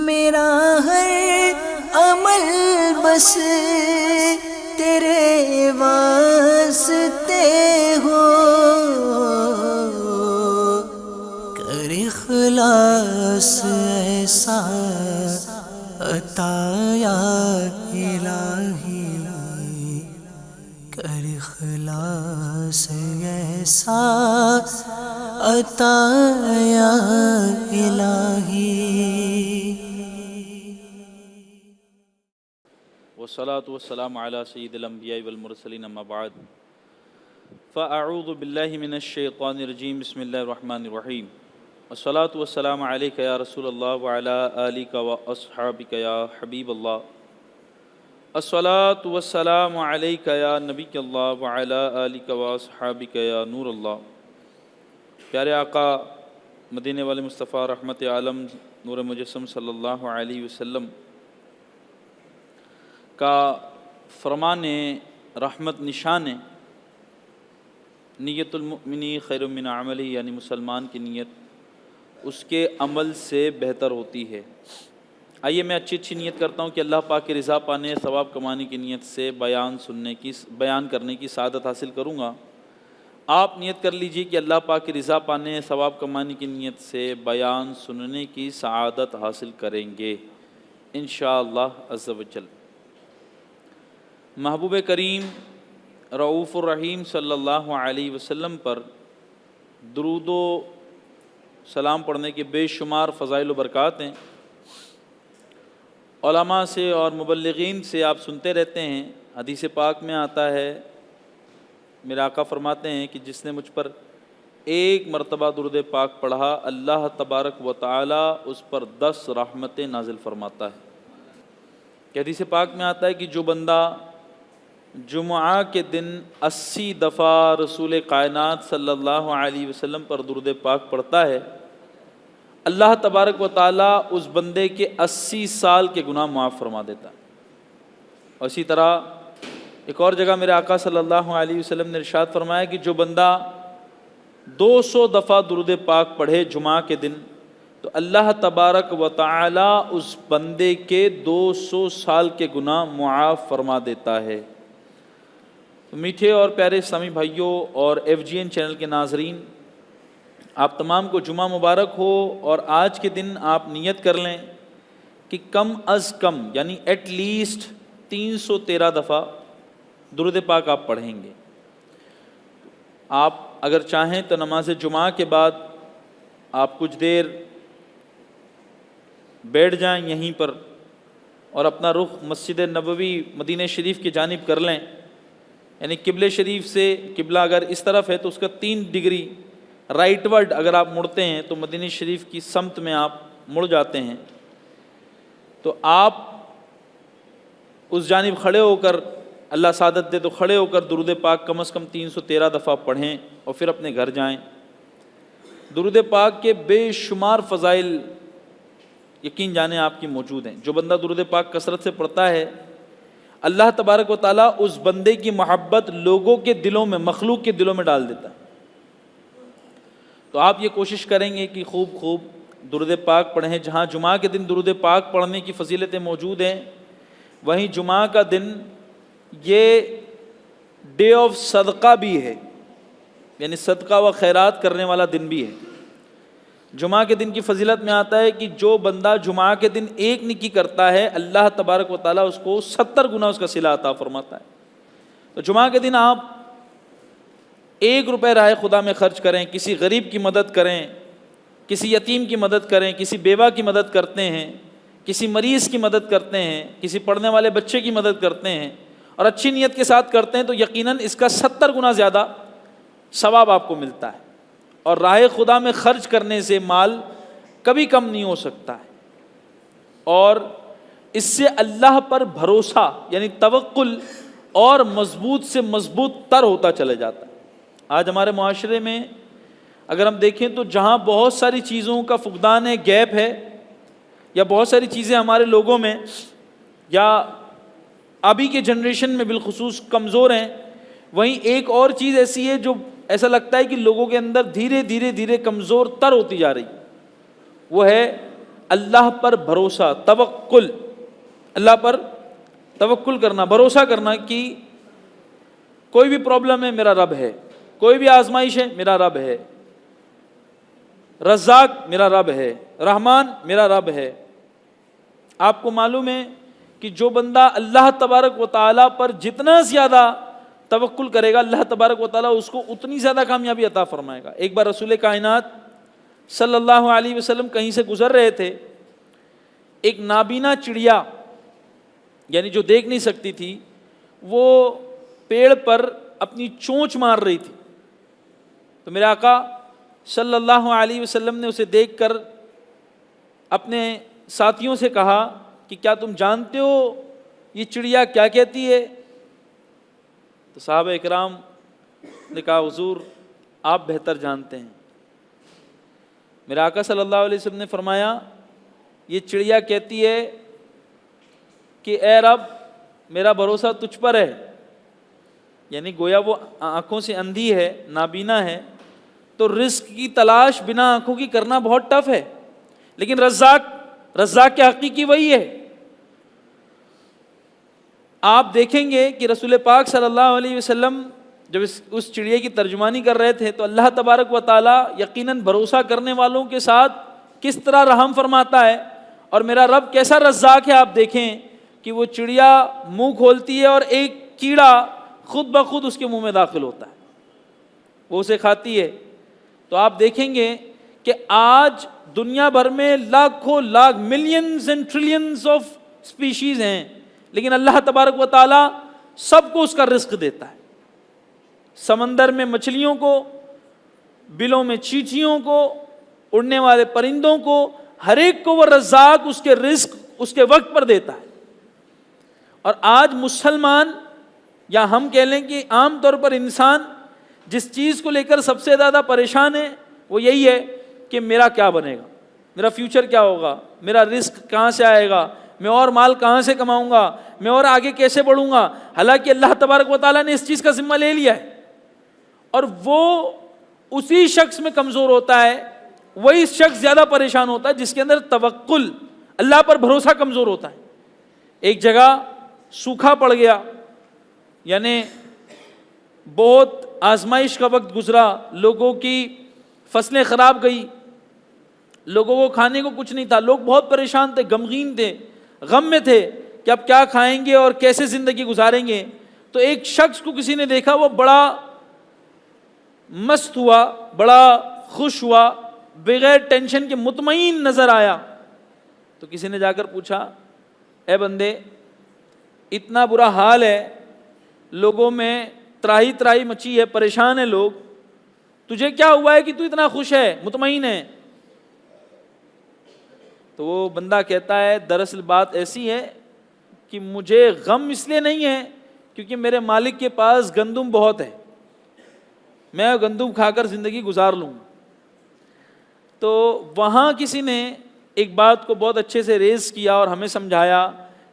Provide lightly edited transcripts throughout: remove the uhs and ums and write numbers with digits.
میرا ہر عمل بس تیرے واسطے ہو، کر اخلاص ایسا عطا یا الہی، کر اخلاص ایسا عطا یا الہی۔ والصلاة والسلام على سید الانبیاء والمرسلین اما بعد فاعوذ باللہ من الشیطان الرجیم بسم اللہ الرحمن الرحیم۔ والصلاة والسلام علیک یا رسول اللہ وعلی آلک واصحابک یا حبیب اللہ۔ الصلاة والسلام علیک یا نبی اللہ وعلی آلک واصحابک یا نور اللہ۔ پیارے آقا مدینے والے مصطفیٰ رحمت عالم نور مجسم صلی اللہ علیہ وسلم کا فرمان رحمت نشان نیت المؤمنی خیر من عملی، یعنی مسلمان کی نیت اس کے عمل سے بہتر ہوتی ہے۔ آئیے میں اچھی نیت کرتا ہوں کہ اللہ پاک کی رضا پانے، ثواب کمانے کی نیت سے بیان کرنے کی سعادت حاصل کروں گا۔ آپ نیت کر لیجئے کہ اللہ پاک کی رضا پانے، ثواب کمانے کی نیت سے بیان سننے کی سعادت حاصل کریں گے انشاءاللہ عز و جل۔ محبوب کریم رؤوف الرحیم صلی اللہ علیہ وسلم پر درود و سلام پڑھنے کے بے شمار فضائل و برکات ہیں۔ علماء سے اور مبلغین سے آپ سنتے رہتے ہیں، حدیث پاک میں آتا ہے، میرے آقا فرماتے ہیں کہ جس نے مجھ پر ایک مرتبہ درود پاک پڑھا اللہ تبارک و تعالی اس پر 10 رحمتیں نازل فرماتا ہے۔ کہ حدیث پاک میں آتا ہے کہ جو بندہ جمعہ کے دن 80 دفعہ رسول کائنات صلی اللہ علیہ وسلم پر درود پاک پڑھتا ہے، اللہ تبارک و تعالی اس بندے کے 80 سال کے گناہ معاف فرما دیتا ہے۔ اور اسی طرح ایک اور جگہ میرے آقا صلی اللہ علیہ وسلم نے ارشاد فرمایا کہ جو بندہ 200 دفعہ درود پاک پڑھے جمعہ کے دن تو اللہ تبارک و تعالی اس بندے کے 200 سال کے گناہ معاف فرما دیتا ہے۔ تو میٹھے اور پیارے اسلامی بھائیوں اور FGN چینل کے ناظرین، آپ تمام کو جمعہ مبارک ہو، اور آج کے دن آپ نیت کر لیں کہ کم از کم یعنی ایٹ لیسٹ 313 دفعہ درود پاک آپ پڑھیں گے۔ آپ اگر چاہیں تو نماز جمعہ کے بعد آپ کچھ دیر بیٹھ جائیں یہیں پر اور اپنا رخ مسجد نبوی مدینہ شریف کی جانب کر لیں، یعنی قبلہ شریف سے قبلہ اگر اس طرف ہے تو اس کا 3 ڈگری رائٹ ورڈ اگر آپ مڑتے ہیں تو مدینہ شریف کی سمت میں آپ مڑ جاتے ہیں۔ تو آپ اس جانب کھڑے ہو کر، اللہ سعادت دے تو کھڑے ہو کر درود پاک کم از کم 313 دفعہ پڑھیں اور پھر اپنے گھر جائیں۔ درود پاک کے بے شمار فضائل یقین جانیں آپ کی موجود ہیں۔ جو بندہ درود پاک کثرت سے پڑھتا ہے، اللہ تبارک و تعالیٰ اس بندے کی محبت لوگوں کے دلوں میں، مخلوق کے دلوں میں ڈال دیتا ہے۔ تو آپ یہ کوشش کریں گے کہ خوب درود پاک پڑھیں۔ جہاں جمعہ کے دن درود پاک پڑھنے کی فضیلتیں موجود ہیں، وہیں جمعہ کا دن یہ ڈے آف صدقہ بھی ہے، یعنی صدقہ و خیرات کرنے والا دن بھی ہے۔ جمعہ کے دن کی فضیلت میں آتا ہے کہ جو بندہ جمعہ کے دن ایک نیکی کرتا ہے اللہ تبارک و تعالیٰ اس کو 70 گنا اس کا صلہ عطا فرماتا ہے۔ تو جمعہ کے دن آپ 1 روپے راہ خدا میں خرچ کریں، کسی غریب کی مدد کریں، کسی یتیم کی مدد کریں، کسی بیوہ کی مدد کرتے ہیں، کسی مریض کی مدد کرتے ہیں، کسی پڑھنے والے بچے کی مدد کرتے ہیں اور اچھی نیت کے ساتھ کرتے ہیں تو یقیناً اس کا 70 گنا زیادہ ثواب آپ کو ملتا ہے۔ اور راہ خدا میں خرچ کرنے سے مال کبھی کم نہیں ہو سکتا ہے، اور اس سے اللہ پر بھروسہ یعنی توکل اور مضبوط سے مضبوط تر ہوتا چلے جاتا ہے۔ آج ہمارے معاشرے میں اگر ہم دیکھیں تو جہاں بہت ساری چیزوں کا فقدان ہے، گیپ ہے، یا بہت ساری چیزیں ہمارے لوگوں میں یا ابھی کے جنریشن میں بالخصوص کمزور ہیں، وہیں ایک اور چیز ایسی ہے جو ایسا لگتا ہے کہ لوگوں کے اندر دھیرے دھیرے کمزور تر ہوتی جا رہی، وہ ہے اللہ پر بھروسہ، توکل، اللہ پر توکل کرنا، بھروسہ کرنا کہ کوئی بھی پرابلم ہے میرا رب ہے، کوئی بھی آزمائش ہے میرا رب ہے، رزاق میرا رب ہے، رحمان میرا رب ہے۔ آپ کو معلوم ہے کہ جو بندہ اللہ تبارک و تعالیٰ پر جتنا زیادہ توکل کرے گا، اللہ تبارک و تعالیٰ اس کو اتنی زیادہ کامیابی عطا فرمائے گا۔ ایک بار رسول کائنات صلی اللہ علیہ وسلم کہیں سے گزر رہے تھے، ایک نابینا چڑیا، یعنی جو دیکھ نہیں سکتی تھی، وہ پیڑ پر اپنی چونچ مار رہی تھی۔ تو میرے آقا صلی اللہ علیہ وسلم نے اسے دیکھ کر اپنے ساتھیوں سے کہا کہ کیا تم جانتے ہو یہ چڑیا کیا کہتی ہے؟ تو صحابہ اکرام نے کہا حضور آپ بہتر جانتے ہیں۔ میرے آقا صلی اللہ علیہ وسلم نے فرمایا یہ چڑیا کہتی ہے کہ اے رب میرا بھروسہ تجھ پر ہے، یعنی گویا وہ آنکھوں سے اندھی ہے، نابینا ہے، تو رزق کی تلاش بنا آنکھوں کی کرنا بہت ٹف ہے، لیکن رزاق کے حقیقی وہی ہے۔ آپ دیکھیں گے کہ رسول پاک صلی اللہ علیہ وسلم جب اس چڑیا کی ترجمانی کر رہے تھے تو اللہ تبارک و تعالیٰ یقیناً بھروسہ کرنے والوں کے ساتھ کس طرح رحم فرماتا ہے، اور میرا رب کیسا رزاق ہے۔ آپ دیکھیں کہ وہ چڑیا منہ کھولتی ہے اور ایک کیڑا خود بخود اس کے منہ میں داخل ہوتا ہے، وہ اسے کھاتی ہے۔ تو آپ دیکھیں گے کہ آج دنیا بھر میں لاکھوں lakh millions and trillions of species ہیں، لیکن اللہ تبارک و تعالیٰ سب کو اس کا رزق دیتا ہے۔ سمندر میں مچھلیوں کو، بلوں میں چیٹیوں کو، اڑنے والے پرندوں کو، ہر ایک کو وہ رزاق اس کے رزق اس کے وقت پر دیتا ہے۔ اور آج مسلمان، یا ہم کہہ لیں کہ عام طور پر انسان جس چیز کو لے کر سب سے زیادہ پریشان ہے وہ یہی ہے کہ میرا کیا بنے گا، میرا فیوچر کیا ہوگا، میرا رزق کہاں سے آئے گا، میں اور مال کہاں سے کماؤں گا، میں اور آگے کیسے بڑھوں گا۔ حالانکہ اللہ تبارک و تعالیٰ نے اس چیز کا ذمہ لے لیا ہے، اور وہ اسی شخص میں کمزور ہوتا ہے، وہی شخص زیادہ پریشان ہوتا ہے جس کے اندر توکل، اللہ پر بھروسہ کمزور ہوتا ہے۔ ایک جگہ سوکھا پڑ گیا، یعنی بہت آزمائش کا وقت گزرا، لوگوں کی فصلیں خراب گئی، لوگوں کو کھانے کو کچھ نہیں تھا، لوگ بہت پریشان تھے، غمگین تھے، غم میں تھے کہ اب کیا کھائیں گے اور کیسے زندگی گزاریں گے۔ تو ایک شخص کو کسی نے دیکھا، وہ بڑا مست ہوا، بڑا خوش ہوا، بغیر ٹینشن کے مطمئن نظر آیا۔ تو کسی نے جا کر پوچھا اے بندے اتنا برا حال ہے، لوگوں میں تراہی تراہی مچی ہے، پریشان ہیں لوگ، تجھے کیا ہوا ہے کہ تو اتنا خوش ہے، مطمئن ہے؟ تو وہ بندہ کہتا ہے دراصل بات ایسی ہے کہ مجھے غم اس لیے نہیں ہے کیونکہ میرے مالک کے پاس گندم بہت ہے، میں گندم کھا کر زندگی گزار لوں۔ تو وہاں کسی نے ایک بات کو بہت اچھے سے ریز کیا اور ہمیں سمجھایا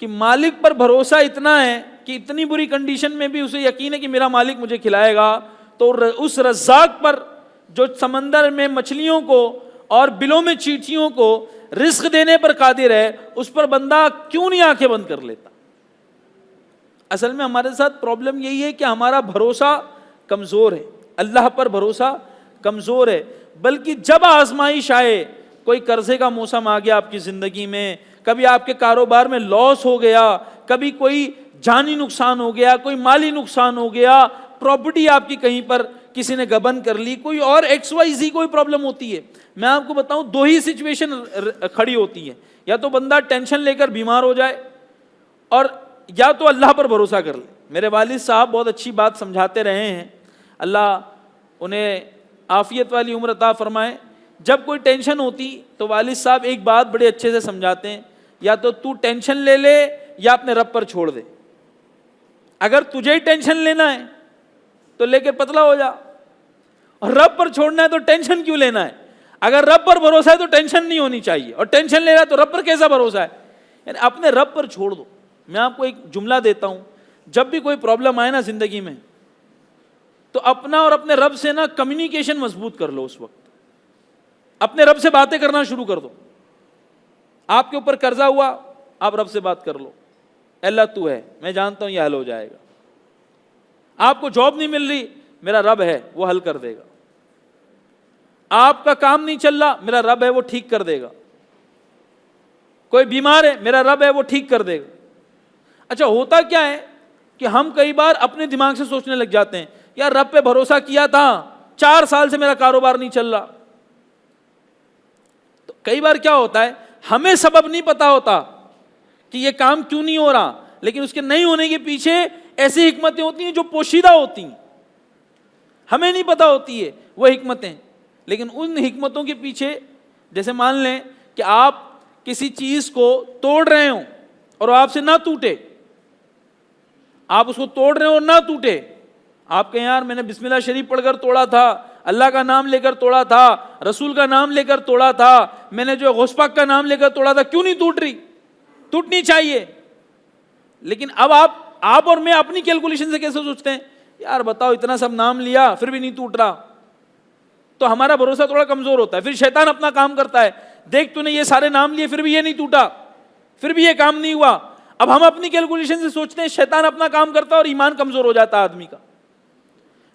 کہ مالک پر بھروسہ اتنا ہے کہ اتنی بری کنڈیشن میں بھی اسے یقین ہے کہ میرا مالک مجھے کھلائے گا، تو اس رزاق پر جو سمندر میں مچھلیوں کو اور بلوں میں چیٹیوں کو رزق دینے پر قادر ہے، اس پر بندہ کیوں نہیں آنکھیں بند کر لیتا؟ اصل میں ہمارے ساتھ پرابلم یہی ہے کہ ہمارا بھروسہ کمزور ہے، اللہ پر بھروسہ کمزور ہے۔ بلکہ جب آزمائش آئے، کوئی قرضے کا موسم آ گیا آپ کی زندگی میں، کبھی آپ کے کاروبار میں لاس ہو گیا، کبھی کوئی جانی نقصان ہو گیا، کوئی مالی نقصان ہو گیا، پراپرٹی آپ کی کہیں پر کسی نے گبن کر لی، کوئی اور ایکس وائی زی کوئی پرابلم ہوتی ہے، میں آپ کو بتاؤں دو ہی سچویشن کھڑی ہوتی ہے، یا تو بندہ ٹینشن لے کر بیمار ہو جائے، اور یا تو اللہ پر بھروسہ کر لے۔ میرے والد صاحب بہت اچھی بات سمجھاتے رہے ہیں، اللہ انہیں عافیت والی عمر عطا فرمائے۔ جب کوئی ٹینشن ہوتی تو والد صاحب ایک بات بڑے اچھے سے سمجھاتے ہیں، یا تو ٹینشن لے لے یا اپنے رب پر چھوڑ دے۔ اگر تجھے ہی ٹینشن لینا ہے تو لے کر پتلا ہو جا، اور رب پر چھوڑنا ہے تو ٹینشن کیوں لینا ہے؟ اگر رب پر بھروسہ ہے تو ٹینشن نہیں ہونی چاہیے، اور ٹینشن لے رہا ہے تو رب پر کیسا بھروسہ ہے؟ یعنی اپنے رب پر چھوڑ دو۔ میں آپ کو ایک جملہ دیتا ہوں، جب بھی کوئی پرابلم آئے نا زندگی میں، تو اپنا اور اپنے رب سے نا کمیونیکیشن مضبوط کر لو۔ اس وقت اپنے رب سے باتیں کرنا شروع کر دو، آپ کے اوپر قرضہ ہوا، آپ رب سے بات کر لو، اللہ تو ہے، میں جانتا ہوں یہ حل ہو جائے گا۔ آپ کو جاب نہیں مل رہی، میرا رب ہے وہ حل کر دے گا۔ آپ کا کام نہیں چل رہا، میرا رب ہے وہ ٹھیک کر دے گا۔ کوئی بیمار ہے، میرا رب ہے وہ ٹھیک کر دے گا۔ اچھا ہوتا کیا ہے کہ ہم کئی بار اپنے دماغ سے سوچنے لگ جاتے ہیں، یار رب پہ بھروسہ کیا تھا، 4 سال سے میرا کاروبار نہیں چل رہا۔ تو کئی بار کیا ہوتا ہے، ہمیں سبب نہیں پتا ہوتا کہ یہ کام کیوں نہیں ہو رہا، لیکن اس کے نہیں ہونے کے پیچھے ایسی حکمتیں ہوتی ہیں جو پوشیدہ ہوتی ہیں، ہمیں نہیں پتا ہوتی ہے وہ حکمتیں۔ لیکن ان حکمتوں کے پیچھے، جیسے مان لیں کہ آپ کسی چیز کو توڑ رہے ہوں اور وہ آپ سے نہ ٹوٹے، آپ اس کو توڑ رہے ہو اور نہ ٹوٹے، آپ کہیں یار میں نے بسم اللہ شریف پڑھ کر توڑا تھا، اللہ کا نام لے کر توڑا تھا، رسول کا نام لے کر توڑا تھا، میں نے جو غوث پاک کا نام لے کر توڑا تھا، کیوں نہیں ٹوٹ رہی؟ ٹوٹنی چاہیے۔ لیکن اب آپ اور میں اپنی کیلکولیشن سے کیسے سوچتے ہیں، یار بتاؤ اتنا سب نام لیا پھر بھی نہیں ٹوٹ رہا، تو ہمارا بھروسہ تھوڑا کمزور ہوتا ہے۔ پھر شیطان اپنا کام کرتا ہے، دیکھ تو نے یہ سارے نام لیے پھر بھی یہ نہیں ٹوٹا، پھر بھی یہ کام نہیں ہوا۔ اب ہم اپنی کیلکولیشن سے سوچتے ہیں، شیطان اپنا کام کرتا ہے اور ایمان کمزور ہو جاتا ہے آدمی کا۔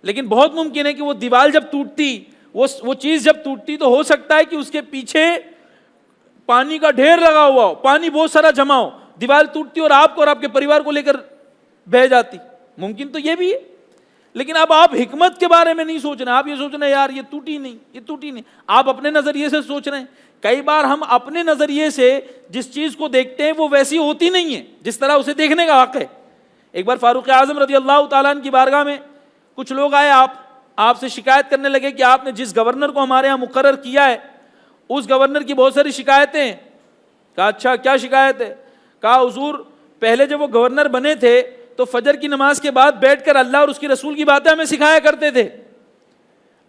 لیکن بہت ممکن ہے کہ وہ دیوار جب ٹوٹتی، وہ چیز جب ٹوٹتی، تو ہو سکتا ہے کہ اس کے پیچھے پانی کا ڈھیر لگا ہوا ہو، پانی بہت سارا جمع ہو، دیوار ٹوٹتی اور آپ کو اور آپ کے پریوار کو لے کر بہہ جاتی۔ ممکن تو یہ بھی ہے، لیکن اب آپ حکمت کے بارے میں نہیں سوچ رہے، آپ یہ سوچ رہے ہیں یار یہ ٹوٹی نہیں، یہ ٹوٹی نہیں، آپ اپنے نظریے سے سوچ رہے ہیں۔ کئی بار ہم اپنے نظریے سے جس چیز کو دیکھتے ہیں وہ ویسی ہوتی نہیں ہے جس طرح اسے دیکھنے کا حق ہے۔ ایک بار فاروق اعظم رضی اللہ تعالیٰ عنہ کی بارگاہ میں کچھ لوگ آئے، آپ سے شکایت کرنے لگے کہ آپ نے جس گورنر کو ہمارے ہاں مقرر کیا ہے اس گورنر کی بہت ساری شکایتیں ہیں۔ کہا اچھا کیا شکایت ہے؟ کہا حضور پہلے جب وہ گورنر بنے تھے تو فجر کی نماز کے بعد بیٹھ کر اللہ اور اس کی رسول کی باتیں ہمیں سکھایا کرتے تھے،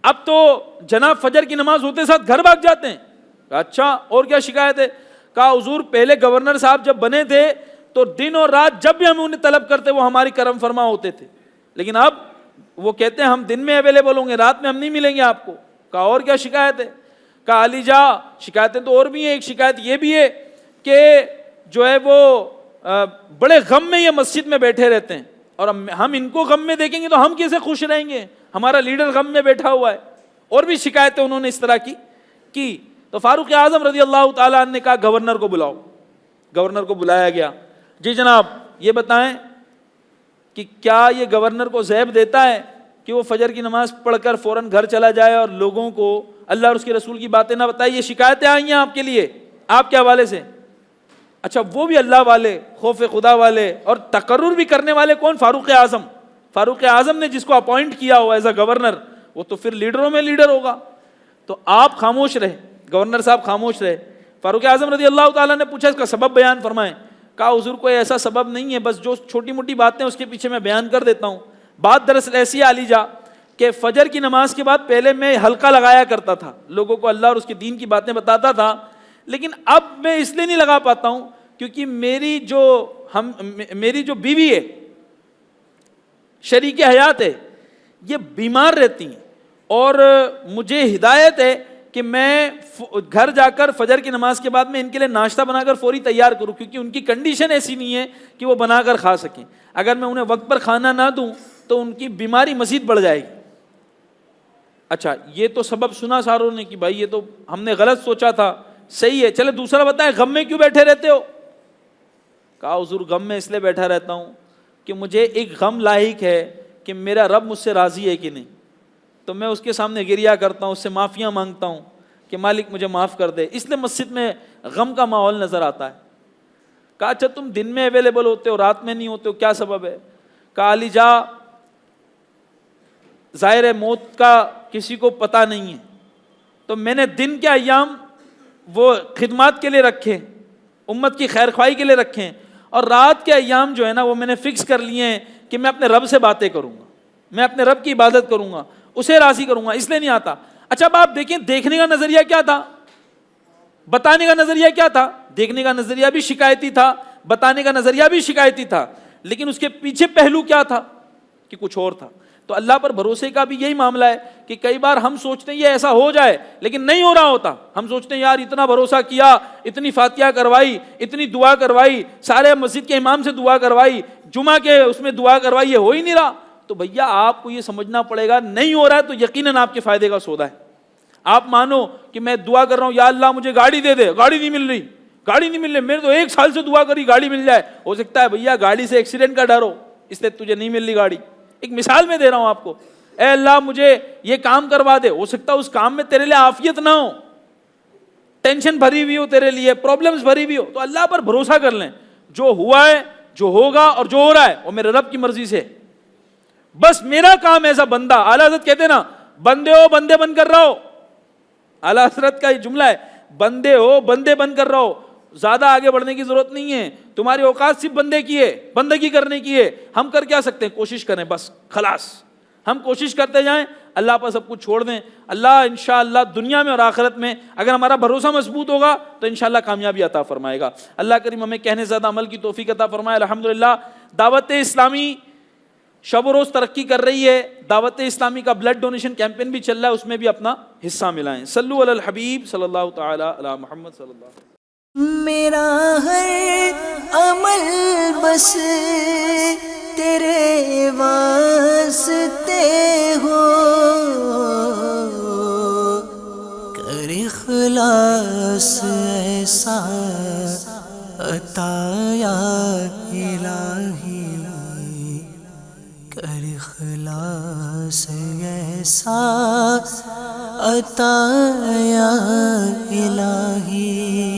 اب تو جناب فجر کی نماز ہوتے ساتھ گھر بھاگ جاتے ہیں۔ کہا اچھا اور کیا شکایت ہے؟ کہا حضور پہلے گورنر صاحب جب بنے تھے تو دن اور رات جب بھی ہم انہیں طلب کرتے وہ ہماری کرم فرما ہوتے تھے، لیکن اب وہ کہتے ہیں ہم دن میں اویلیبل ہوں گے، رات میں ہم نہیں ملیں گے آپ کو۔ کہا اور کیا شکایت ہے؟ کہا علی جا شکایتیں تو اور بھی ہیں، ایک شکایت یہ بھی ہے کہ جو ہے وہ بڑے غم میں یہ مسجد میں بیٹھے رہتے ہیں، اور ہم ان کو غم میں دیکھیں گے تو ہم کیسے خوش رہیں گے، ہمارا لیڈر غم میں بیٹھا ہوا ہے۔ اور بھی شکایتیں انہوں نے اس طرح کی تو فاروق اعظم رضی اللہ تعالیٰ عنہ نے کہا گورنر کو بلاؤ۔ گورنر کو بلایا گیا، جی جناب یہ بتائیں کہ کیا یہ گورنر کو زیب دیتا ہے کہ وہ فجر کی نماز پڑھ کر فوراً گھر چلا جائے اور لوگوں کو اللہ اور اس کے رسول کی باتیں نہ بتائے؟ یہ شکایتیں آئی ہیں آپ کے لیے، آپ کے حوالے سے۔ اچھا وہ بھی اللہ والے، خوف خدا والے اور تقرر بھی کرنے والے کون؟ فاروق اعظم۔ فاروق اعظم نے جس کو اپوائنٹ کیا ہو ایز اے گورنر، وہ تو پھر لیڈروں میں لیڈر ہوگا۔ تو آپ خاموش رہے، گورنر صاحب خاموش رہے۔ فاروق اعظم رضی اللہ تعالیٰ نے پوچھا اس کا سبب بیان فرمائیں۔ کہا حضور کوئی ایسا سبب نہیں ہے، بس جو چھوٹی موٹی باتیں اس کے پیچھے میں بیان کر دیتا ہوں۔ بات دراصل ایسی ہے علی جا کہ فجر کی نماز کے بعد پہلے میں حلقہ لگایا کرتا تھا، لوگوں کو اللہ اور اس کے دین کی باتیں بتاتا تھا، لیکن اب میں اس لیے نہیں لگا پاتا ہوں کیونکہ میری جو بیوی ہے، شریک حیات ہے، یہ بیمار رہتی ہیں، اور مجھے ہدایت ہے کہ میں گھر جا کر فجر کی نماز کے بعد میں ان کے لیے ناشتہ بنا کر فوری تیار کروں، کیونکہ ان کی کنڈیشن ایسی نہیں ہے کہ وہ بنا کر کھا سکیں۔ اگر میں انہیں وقت پر کھانا نہ دوں تو ان کی بیماری مزید بڑھ جائے گی۔ اچھا یہ تو سبب سنا ساروں نے کہ بھائی یہ تو ہم نے غلط سوچا تھا، صحیح ہے، چلے دوسرا بتائیں غم میں کیوں بیٹھے رہتے ہو؟ کہا حضور غم میں اس لیے بیٹھا رہتا ہوں کہ مجھے ایک غم لاحق ہے کہ میرا رب مجھ سے راضی ہے کہ نہیں، تو میں اس کے سامنے گریہ کرتا ہوں، اس سے معافیاں مانگتا ہوں کہ مالک مجھے معاف کر دے، اس لیے مسجد میں غم کا ماحول نظر آتا ہے۔ کہا اچھا تم دن میں اویلیبل ہوتے ہو رات میں نہیں ہوتے ہو، کیا سبب ہے؟ کہا علی جا ظاہر ہے موت کا کسی کو پتہ نہیں ہے، تو میں نے دن کے ایام وہ خدمات کے لیے رکھے، امت کی خیر خواہی کے لیے رکھے، اور رات کے ایام جو ہے نا وہ میں نے فکس کر لیے ہیں کہ میں اپنے رب سے باتیں کروں گا، میں اپنے رب کی عبادت کروں گا، اسے راضی کروں گا، اس لیے نہیں آتا۔ اچھا اب آپ دیکھیں دیکھنے کا نظریہ کیا تھا، بتانے کا نظریہ کیا تھا؟ دیکھنے کا نظریہ بھی شکایتی تھا، بتانے کا نظریہ بھی شکایتی تھا، لیکن اس کے پیچھے پہلو کیا تھا کہ کچھ اور تھا۔ تو اللہ پر بھروسے کا بھی یہی معاملہ ہے کہ کئی بار ہم سوچتے ہیں یہ ایسا ہو جائے لیکن نہیں ہو رہا ہوتا. ہم سوچتے ہیں یار اتنا بھروسہ کیا, اتنی فاتحہ کروائی, اتنی دعا کروائی, سارے مسجد کے امام سے دعا کروائی, جمعہ کے اس میں دعا کروائی, یہ ہو ہی نہیں رہا. تو بھیا آپ کو یہ سمجھنا پڑے گا نہیں ہو رہا ہے تو یقیناً آپ کے فائدے کا سودا ہے. آپ مانو کہ میں دعا کر رہا ہوں یا اللہ مجھے گاڑی دے دے, گاڑی نہیں مل رہی, گاڑی نہیں مل رہی, میرے تو 1 سال سے دعا کری گاڑی مل جائے. ہو سکتا ہے بھیا گاڑی سے ایکسیڈنٹ کا ڈر ہو اس لیے تجھے نہیں مل رہی گاڑی. ایک مثال میں دے رہا ہوں آپ کو. اے اللہ مجھے یہ کام کروا دے, ہو سکتا ہے اس کام میں تیرے لیے عافیت نہ ہو, ٹینشن بھری ہوئی ہو تیرے لیے, پرابلمز بھری ہوئی ہو, تو اللہ پر بھروسہ کر لیں. جو ہوا ہے, جو ہوگا اور جو ہو رہا ہے وہ میرے رب کی مرضی سے. بس میرا کام ایسا بندہ, اعلیٰ حضرت کہتے ہیں نا بندے ہو بندے بن کر رہو. اعلیٰ حضرت کا یہ جملہ ہے, بندے ہو بندے بن کر رہو, زیادہ آگے بڑھنے کی ضرورت نہیں ہے. تمہاری اوقات صرف بندے کی ہے, بندگی کرنے کی ہے. ہم کر کیا سکتے ہیں؟ کوشش کریں بس, خلاص. ہم کوشش کرتے جائیں, اللہ پر سب کچھ چھوڑ دیں. اللہ انشاءاللہ دنیا میں اور آخرت میں اگر ہمارا بھروسہ مضبوط ہوگا تو انشاءاللہ کامیابی عطا فرمائے گا. اللہ کریم ہمیں کہنے زیادہ عمل کی توفیق عطا فرمائے. الحمدللہ دعوت اسلامی شب و روز ترقی کر رہی ہے. دعوت اسلامی کا بلڈ ڈونیشن کیمپین بھی چل رہا ہے, اس میں بھی اپنا حصہ ملائیں. صلو علی الحبیب صلی اللہ تعالی علی محمد صلی اللہ علیہ وسلم. میرا ہر عمل بس تیرے واسطے ہو, کر اخلاص ایسا عطا یا الہی, کر اخلاص ایسا عطا یا الہی.